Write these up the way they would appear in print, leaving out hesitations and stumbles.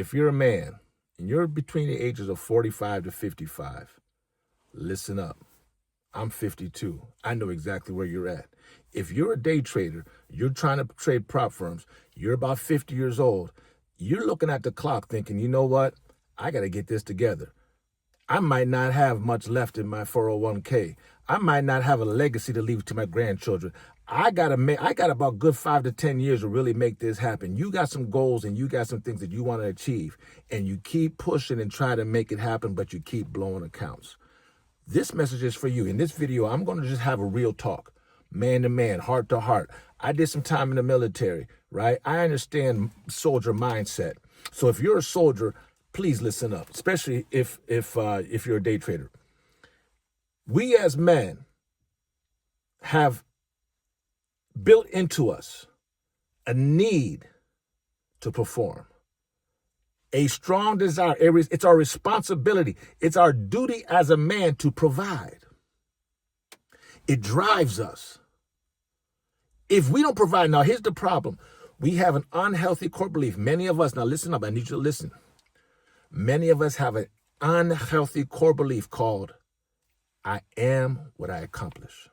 if you're a man and you're between the ages of 45 to 55, listen up. I'm 52. I know exactly where you're at. If you're a day trader, you're trying to trade prop firms, you're about 50 years old, you're looking at the clock thinking, you know what? I got to get this together. I might not have much left in my 401k. I might not have a legacy to leave to my grandchildren. I got about good 5 to 10 years to really make this happen. You got some goals and you got some things that you want to achieve, and you keep pushing and try to make it happen, but you keep blowing accounts. This message is for you. In this video, I'm going to just have a real talk, man to man, heart to heart. I did some time in the military, right? I understand soldier mindset. So if you're a soldier, please listen up, especially if you're a day trader. We as men have built into us a need to perform, a strong desire. It's our responsibility. It's our duty as a man to provide. It drives us. If we don't provide, now here's the problem. We have an unhealthy core belief. Many of us, now listen up, I need you to listen. Many of us have an unhealthy core belief called, I am what I accomplish.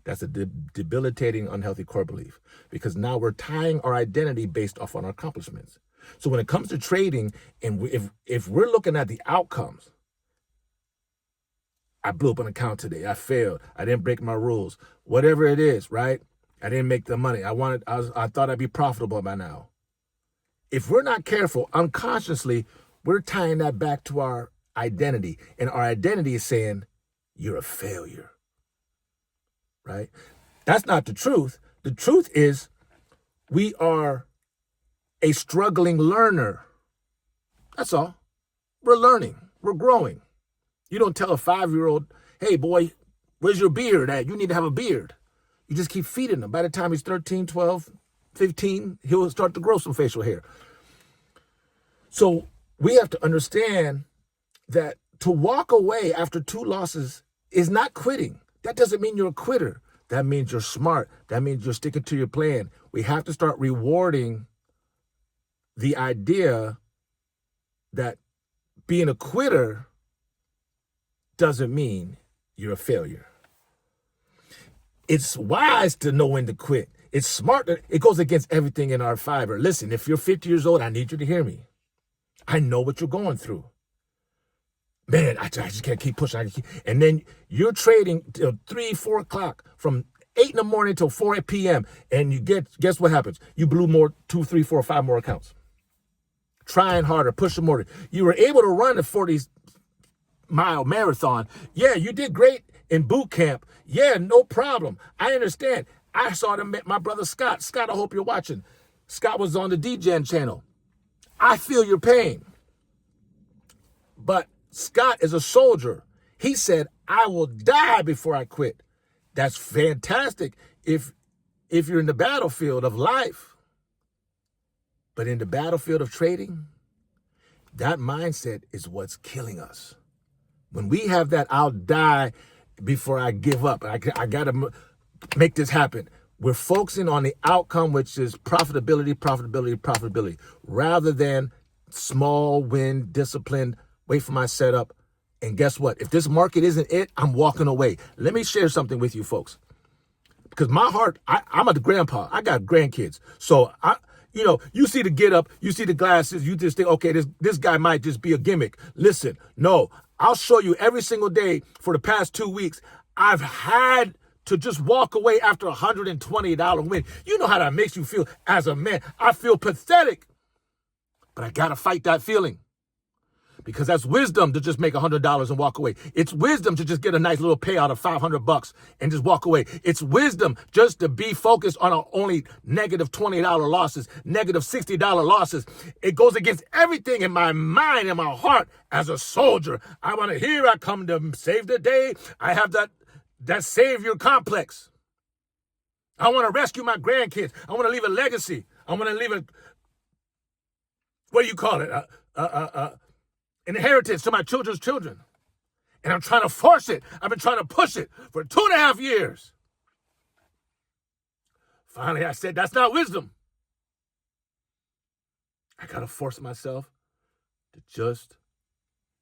That's a debilitating, unhealthy core belief, because now we're tying our identity based off on our accomplishments. So when it comes to trading, and if we're looking at the outcomes, I blew up an account today, I failed, I didn't break my rules, whatever it is, right? I didn't make the money. I thought I'd be profitable by now. If we're not careful, unconsciously, we're tying that back to our identity. And our identity is saying, you're a failure, right? That's not the truth. The truth is we are a struggling learner. That's all. We're learning. We're growing. You don't tell a 5-year-old, hey, boy, where's your beard at? You need to have a beard. You just keep feeding him. By the time he's 13, 12, 15, he'll start to grow some facial hair. So we have to understand that to walk away after 2 losses is not quitting. That doesn't mean you're a quitter. That means you're smart. That means you're sticking to your plan. We have to start rewarding the idea that being a quitter doesn't mean you're a failure. It's wise to know when to quit. It's smart. It goes against everything in our fiber. Listen, if you're 50 years old, I need you to hear me. I know what you're going through. Man, I just can't keep pushing. And then you're trading till 3, 4 o'clock, from 8 in the morning till 4 p.m. And you guess what happens? You blew more, 2, 3, 4, 5 more accounts. Trying harder, pushing more. You were able to run a 40-mile marathon. Yeah, you did great in boot camp. Yeah, no problem. I understand. I saw my brother Scott. Scott, I hope you're watching. Scott was on the DGen channel. I feel your pain. But Scott is a soldier. He said, I will die before I quit. That's fantastic if you're in the battlefield of life. But in the battlefield of trading, that mindset is what's killing us. When we have that, I'll die before I give up, I got to make this happen, we're focusing on the outcome, which is profitability, rather than small win, discipline, wait for my setup. And guess what? If this market isn't it, I'm walking away. Let me share something with you folks. Because my heart, I'm a grandpa. I got grandkids. So, you see the get up, you see the glasses, you just think, okay, this guy might just be a gimmick. Listen, no, I'll show you every single day for the past 2 weeks, I've had to just walk away after a $120 win. You know how that makes you feel as a man. I feel pathetic, but I got to fight that feeling. Because that's wisdom to just make $100 and walk away. It's wisdom to just get a nice little payout of $500 and just walk away. It's wisdom just to be focused on only negative $20 losses, negative $60 losses. It goes against everything in my mind and my heart as a soldier. I want to hear, I come to save the day. I have that savior complex. I want to rescue my grandkids. I want to leave a legacy. I want to leave what do you call it? Inheritance to my children's children. And I'm trying to force it. I've been trying to push it for 2.5 years. Finally, I said, that's not wisdom. I got to force myself to just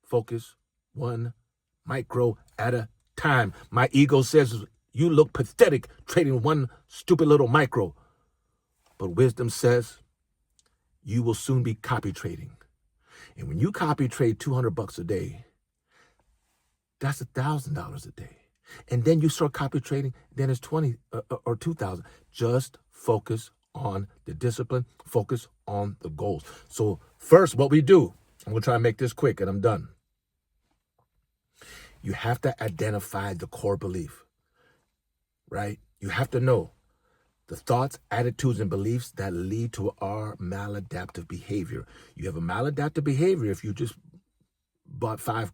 focus one micro at a time. My ego says, you look pathetic trading one stupid little micro. But wisdom says, you will soon be copy trading. And when you copy trade $200 a day, that's $1,000 a day. And then you start copy trading, then it's 20 or 2,000. Just focus on the discipline, focus on the goals. So first, what we do, I'm going to try and make this quick and I'm done. You have to identify the core belief, right? You have to know the thoughts, attitudes, and beliefs that lead to our maladaptive behavior. You have a maladaptive behavior if you just bought 5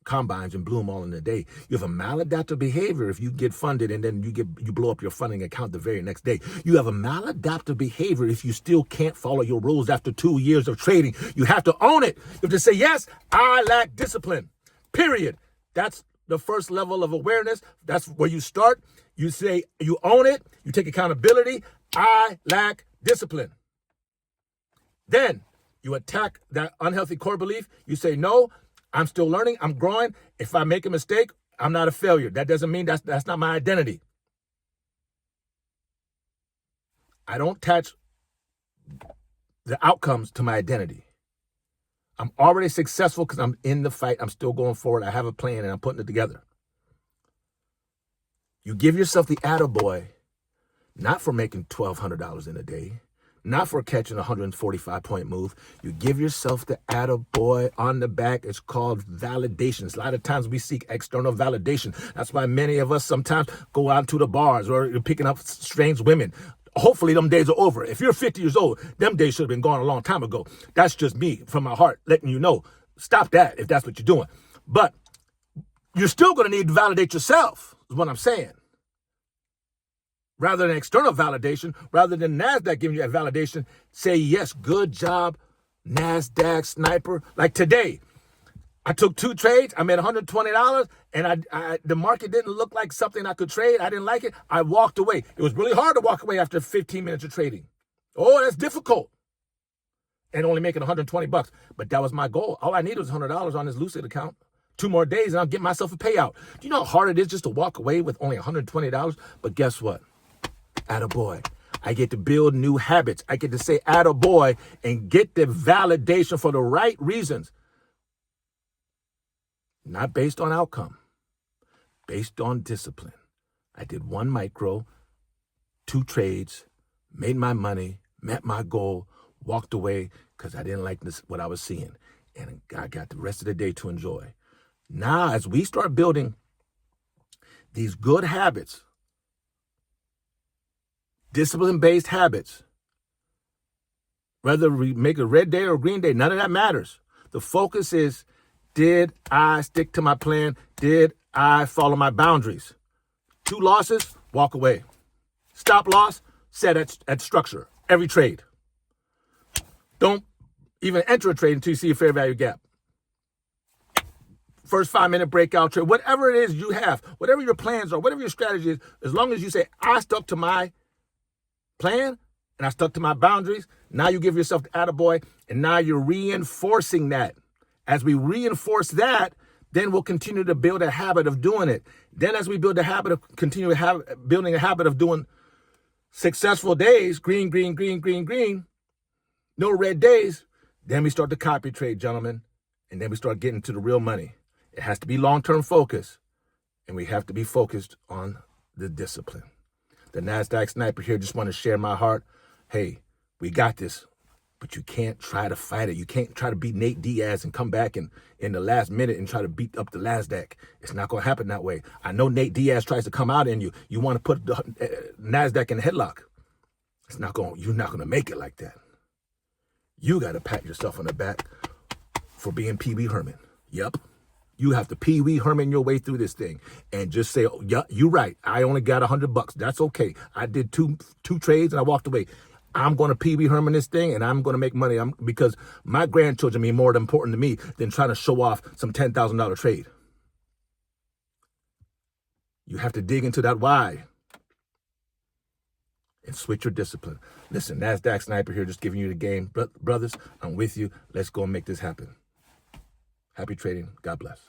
combines and blew them all in a day. You have a maladaptive behavior if you get funded and then you blow up your funding account the very next day. You have a maladaptive behavior if you still can't follow your rules after 2 years of trading. You have to own it. You have to say, yes, I lack discipline, period. That's the first level of awareness. That's where you start. You say, you own it. You take accountability. I lack discipline. Then you attack that unhealthy core belief. You say, no, I'm still learning. I'm growing. If I make a mistake, I'm not a failure. That doesn't mean that's not my identity. I don't attach the outcomes to my identity. I'm already successful because I'm in the fight. I'm still going forward. I have a plan and I'm putting it together. You give yourself the attaboy, not for making $1,200 in a day, not for catching a 145-point move. You give yourself the attaboy on the back. It's called validation. A lot of times we seek external validation. That's why many of us sometimes go out to the bars or you're picking up strange women. Hopefully them days are over. If you're 50 years old, them days should have been gone a long time ago. That's just me from my heart letting you know. Stop that if that's what you're doing. But you're still going to need to validate yourself, is what I'm saying. Rather than external validation, rather than NASDAQ giving you that validation, say, yes, good job, NASDAQ sniper. Like today, I took 2 trades. I made $120, and the market didn't look like something I could trade. I didn't like it. I walked away. It was really hard to walk away after 15 minutes of trading. Oh, that's difficult. And only making $120. But that was my goal. All I needed was $100 on this Lucid account. 2 more days, and I'll get myself a payout. Do you know how hard it is just to walk away with only $120? But guess what? Attaboy. I get to build new habits. I get to say attaboy and get the validation for the right reasons. Not based on outcome, based on discipline. I did 1 micro, 2 trades, made my money, met my goal, walked away because I didn't like what I was seeing. And I got the rest of the day to enjoy. Now, as we start building these good habits, discipline-based habits, whether we make a red day or a green day, none of that matters. The focus is, did I stick to my plan? Did I follow my boundaries? 2 losses, walk away. Stop loss, set at structure, every trade. Don't even enter a trade until you see a fair value gap. First 5-minute breakout trade, whatever it is you have, whatever your plans are, whatever your strategy is, as long as you say, I stuck to my plan and I stuck to my boundaries, now you give yourself the attaboy, and now you're reinforcing that. As we reinforce that, then we'll continue to build a habit of doing it. Then as we build a habit of building a habit of doing successful days, green, green, green, green, green, no red days, then we start to copy trade, gentlemen, and then we start getting to the real money. It has to be long-term focus, and we have to be focused on the discipline. The NASDAQ sniper here, just want to share my heart. Hey, we got this, but you can't try to fight it. You can't try to beat Nate Diaz and come back in the last minute and try to beat up the NASDAQ. It's not going to happen that way. I know Nate Diaz tries to come out in you. You want to put the NASDAQ in a headlock. You're not going to make it like that. You got to pat yourself on the back for being Pee Wee Herman. Yep. You have to Pee Wee Herman your way through this thing and just say, oh, yeah, you're right. I only got $100. That's okay. I did two trades and I walked away. I'm going to Pee Wee Herman this thing and I'm going to make money because my grandchildren mean more important to me than trying to show off some $10,000 trade. You have to dig into that why. and switch your discipline. Listen, NASDAQ Sniper here, just giving you the game. Brothers, I'm with you. Let's go and make this happen. Happy trading. God bless.